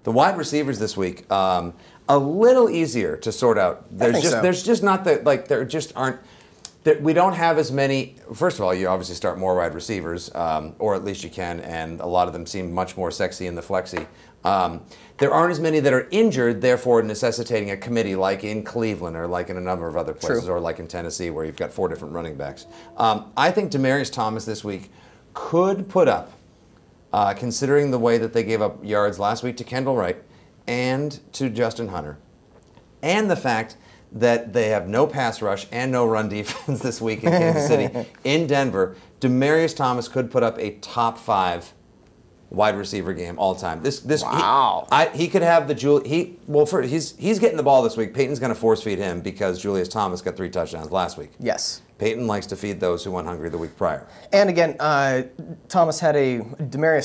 The wide receivers this week, a little easier to sort out. There's just not the, like, there just aren't. We don't have as many. First of all, you obviously start more wide receivers, or at least you can, and a lot of them seem much more sexy in the flexi. There aren't as many that are injured, therefore necessitating a committee like in Cleveland or like in a number of other places, or like in Tennessee where you've got 4 different running backs. I think Demaryius Thomas this week could put up, considering the way that they gave up yards last week to Kendall Wright and to Justin Hunter, and the fact that they have no pass rush and no run defense this week in Kansas City. In Denver, Demaryius Thomas could put up a top 5 wide receiver game all time. Wow. He could have the he's getting the ball this week. Peyton's going to force feed him because Julius Thomas got 3 touchdowns last week. Yes. Peyton likes to feed those who went hungry the week prior. And again, Demaryius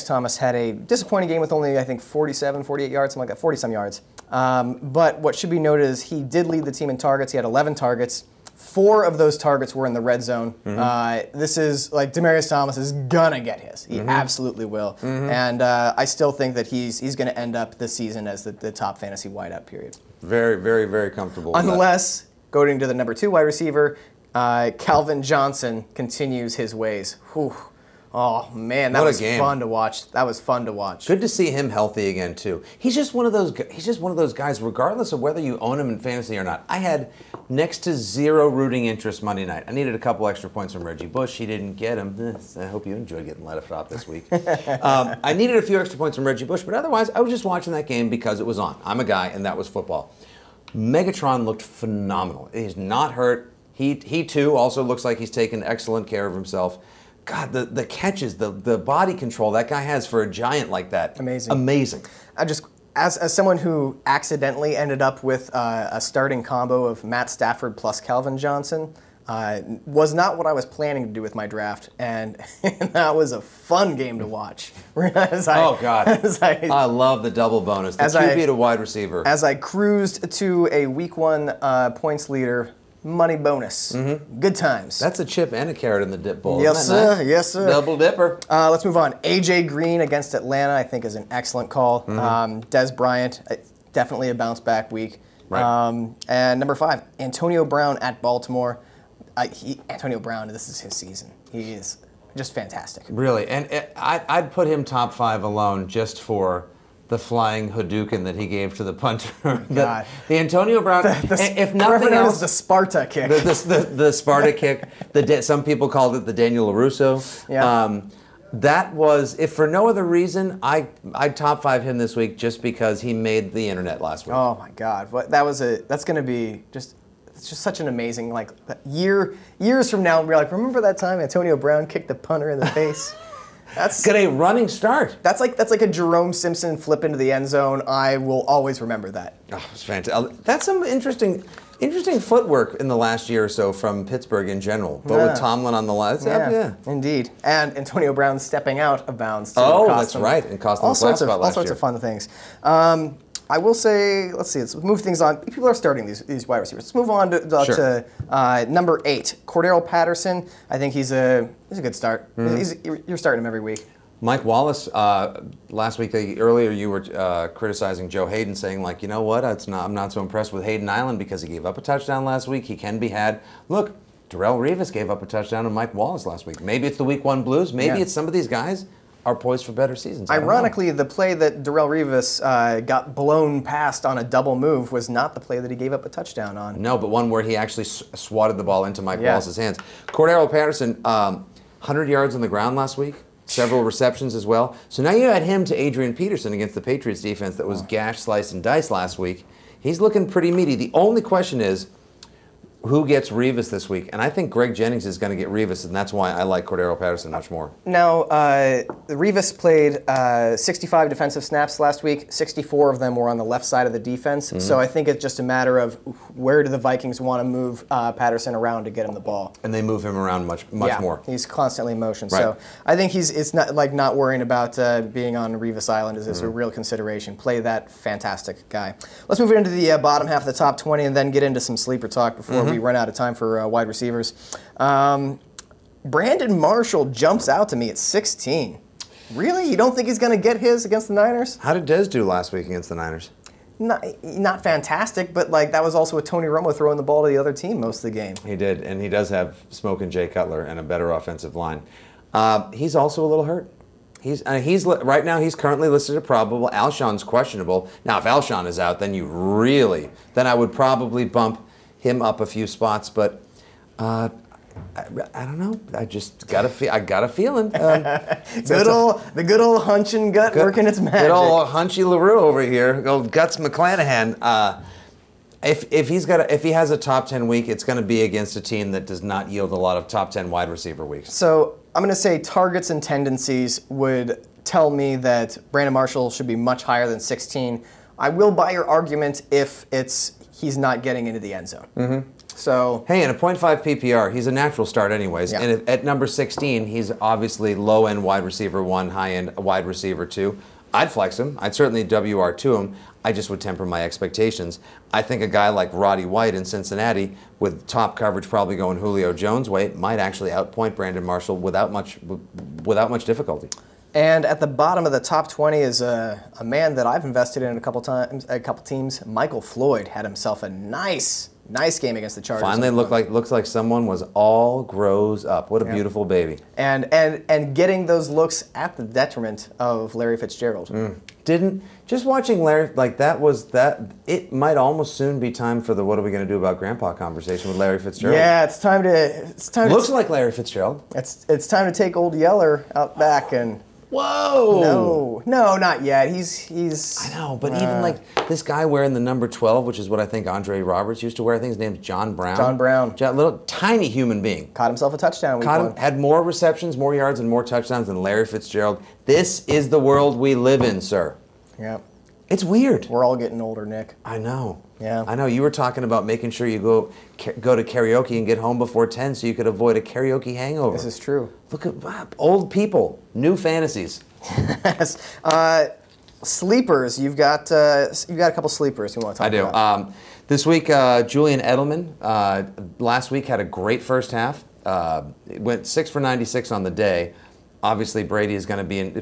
Thomas had a disappointing game with only, I think, 48 yards, something like that, 40-some yards. But what should be noted is he did lead the team in targets. He had 11 targets. 4 of those targets were in the red zone. This is, like, Demaryius Thomas is gonna get his. He absolutely will. And I still think that he's gonna end up this season as the top fantasy wideout, period. Very, very, very comfortable with Unless, going to the number 2 wide receiver, Calvin Johnson continues his ways. Whew. Oh man, that was fun to watch. That was fun to watch. Good to see him healthy again too. He's just one of those. He's just one of those guys, regardless of whether you own him in fantasy or not. I had next to 0 rooting interest Monday night. I needed a couple extra points from Reggie Bush. He didn't get them. I hope you enjoyed getting let off this week. I needed a few extra points from Reggie Bush, but otherwise, I was just watching that game because it was on. I'm a guy, and that was football. Megatron looked phenomenal. He's not hurt. He too also looks like he's taken excellent care of himself. God, the catches, the body control that guy has for a giant like that. Amazing. Amazing. I just, as someone who accidentally ended up with a starting combo of Matt Stafford plus Calvin Johnson, was not what I was planning to do with my draft, and that was a fun game to watch. Oh God, I love the double bonus. The QB to wide receiver. As I cruised to a week 1 points leader. Money bonus. Good times. That's a chip and a carrot in the dip bowl. Yes, sir. Nice? Yes, sir. Double dipper. Let's move on. A.J. Green against Atlanta, I think, is an excellent call. Des Bryant, definitely a bounce back week. Right. And number 5, Antonio Brown at Baltimore. Antonio Brown, this is his season. He is just fantastic. Really, and I'd put him top 5 alone just for the flying Hadouken that he gave to the punter. the Antonio Brown, if nothing else, the Sparta kick. The Sparta kick. Some people called it the Daniel LaRusso. Yeah. That was, if for no other reason, I'd top 5 him this week just because he made the internet last week. Oh my God, that's going to be just. It's just such an amazing, like, years from now, we're like, remember that time Antonio Brown kicked the punter in the face? That's got a running start. That's like a Jerome Simpson flip into the end zone. I will always remember that. Oh, it's fantastic. That's some interesting footwork in the last year or so from Pittsburgh in general. But with Tomlin on the line, yeah, indeed. And Antonio Brown stepping out of bounds. Oh, that's right, and cost them the flat spot last year. All sorts of fun things. I will say, let's move things on. People are starting these wide receivers. Let's move on to number 8, Cordarrelle Patterson. I think he's a good start. You're starting him every week. Mike Wallace, last week, earlier you were criticizing Joe Hayden, saying, like, you know what, I'm not so impressed with Hayden Island because he gave up a touchdown last week. He can be had. Look, Darrelle Revis gave up a touchdown to Mike Wallace last week. Maybe it's the week 1 blues. Maybe it's some of these guys are poised for better seasons. Ironically, the play that Darrelle Revis got blown past on a double move was not the play that he gave up a touchdown on. No, but one where he actually swatted the ball into Mike Wallace's hands. Cordarrelle Patterson, 100 yards on the ground last week, several receptions as well. So now you add him to Adrian Peterson against the Patriots defense that was gashed, sliced, and diced last week. He's looking pretty meaty. The only question is, who gets Revis this week? And I think Greg Jennings is going to get Revis, and that's why I like Cordarrelle Patterson much more. Now, Revis played 65 defensive snaps last week. 64 of them were on the left side of the defense. So I think it's just a matter of where do the Vikings want to move Patterson around to get him the ball. And they move him around much more. He's constantly in motion. Right. So I think it's not worrying about being on Revis Island is a real consideration. Play that fantastic guy. Let's move into the bottom half of the top 20 and then get into some sleeper talk before we run out of time for wide receivers. Brandon Marshall jumps out to me at 16. Really? You don't think he's going to get his against the Niners? How did Dez do last week against the Niners? Not fantastic, but like that was also with Tony Romo throwing the ball to the other team most of the game. He did, and he does have smoking Jay Cutler and a better offensive line. He's also a little hurt. Right now he's currently listed as probable. Alshon's questionable. Now, if Alshon is out, then then I would probably bump him up a few spots. But I don't know. I just got a feeling. The good old hunch and gut working its magic. Good old Hunchy LaRue over here. Old Guts McClanahan. If he has a top 10 week, it's going to be against a team that does not yield a lot of top 10 wide receiver weeks. So I'm going to say targets and tendencies would tell me that Brandon Marshall should be much higher than 16. I will buy your argument if he's not getting into the end zone. Mm-hmm. So hey, in a 0.5 PPR, he's a natural start anyways. Yeah. And at number 16, he's obviously low-end wide receiver 1, high-end wide receiver 2. I'd flex him. I'd certainly WR2 him. I just would temper my expectations. I think a guy like Roddy White in Cincinnati, with top coverage probably going Julio Jones' way, might actually outpoint Brandon Marshall without much difficulty. And at the bottom of the top 20 is a man that I've invested in a couple teams. Michael Floyd had himself a nice game against the Chargers. Finally looks like someone was all grows up. What a beautiful baby. And getting those looks at the detriment of Larry Fitzgerald. Just watching Larry it might almost soon be time for the what are we going to do about Grandpa conversation with Larry Fitzgerald. Yeah, it's time to looks like Larry Fitzgerald. It's time to take old Yeller out back and whoa! No, not yet. He's. I know, but even like this guy wearing the number 12, which is what I think Andre Roberts used to wear. I think his name's John Brown. John Brown. Little tiny human being. Caught himself a touchdown. Had more receptions, more yards, and more touchdowns than Larry Fitzgerald. This is the world we live in, sir. Yeah. It's weird. We're all getting older, Nick. I know. Yeah. I know. You were talking about making sure you go to karaoke and get home before 10 so you could avoid a karaoke hangover. This is true. Look at old people, new fantasies. Yes. Sleepers. You've got a couple sleepers you want to talk about. I do. This week, Julian Edelman, last week had a great first half. Went 6 for 96 on the day. Obviously, Brady is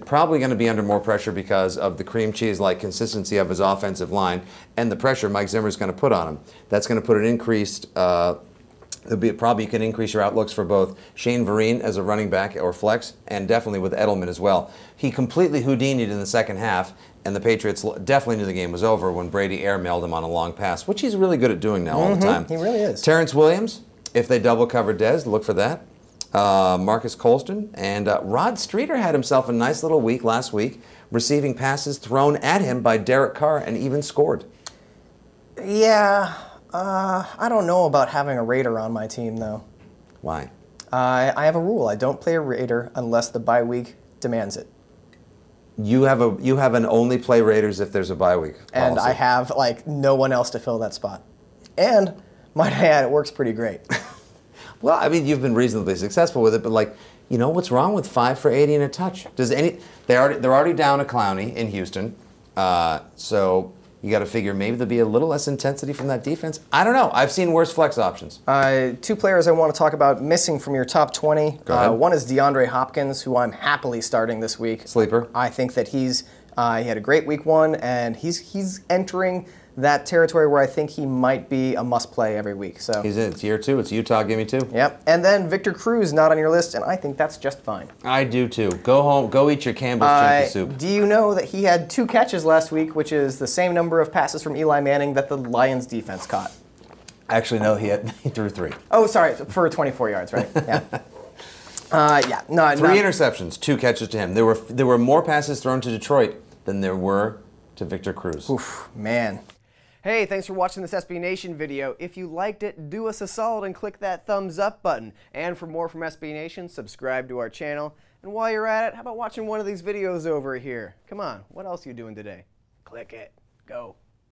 probably going to be under more pressure because of the cream cheese-like consistency of his offensive line and the pressure Mike Zimmer is going to put on him. That's going to put an increased. Probably you can increase your outlooks for both Shane Vereen as a running back or flex, and definitely with Edelman as well. He completely Houdini'd in the second half, and the Patriots definitely knew the game was over when Brady airmailed him on a long pass, which he's really good at doing now all the time. He really is. Terrence Williams, if they double cover Dez, look for that. Marcus Colston, and Rod Streeter had himself a nice little week last week, receiving passes thrown at him by Derek Carr and even scored. Yeah, I don't know about having a Raider on my team, though. Why? I have a rule. I don't play a Raider unless the bye week demands it. You have an only play Raiders if there's a bye week policy. And I have no one else to fill that spot. And might I add, it works pretty great. Well, I mean, you've been reasonably successful with it, but what's wrong with 5 for 80 and a touch? They're already down a Clowney in Houston, so you got to figure maybe there'll be a little less intensity from that defense. I don't know. I've seen worse flex options. 2 players I want to talk about missing from your top 20. Go ahead. One is Deandre Hopkins, who I'm happily starting this week. Sleeper. I think that he had a great week 1, and he's entering that territory where I think he might be a must-play every week. So It's year 2. It's Utah. Give me 2. Yep. And then Victor Cruz not on your list, and I think that's just fine. I do too. Go home. Go eat your Campbell's chunky soup. Do you know that he had 2 catches last week, which is the same number of passes from Eli Manning that the Lions defense caught? Actually, no. He threw 3. Oh, sorry, for 24 yards, right? Yeah. 3 interceptions, 2 catches to him. There were more passes thrown to Detroit than there were to Victor Cruz. Oof, man. Hey, thanks for watching this SB Nation video. If you liked it, do us a solid and click that thumbs up button. And for more from SB Nation, subscribe to our channel. And while you're at it, how about watching one of these videos over here? Come on, what else are you doing today? Click it. Go.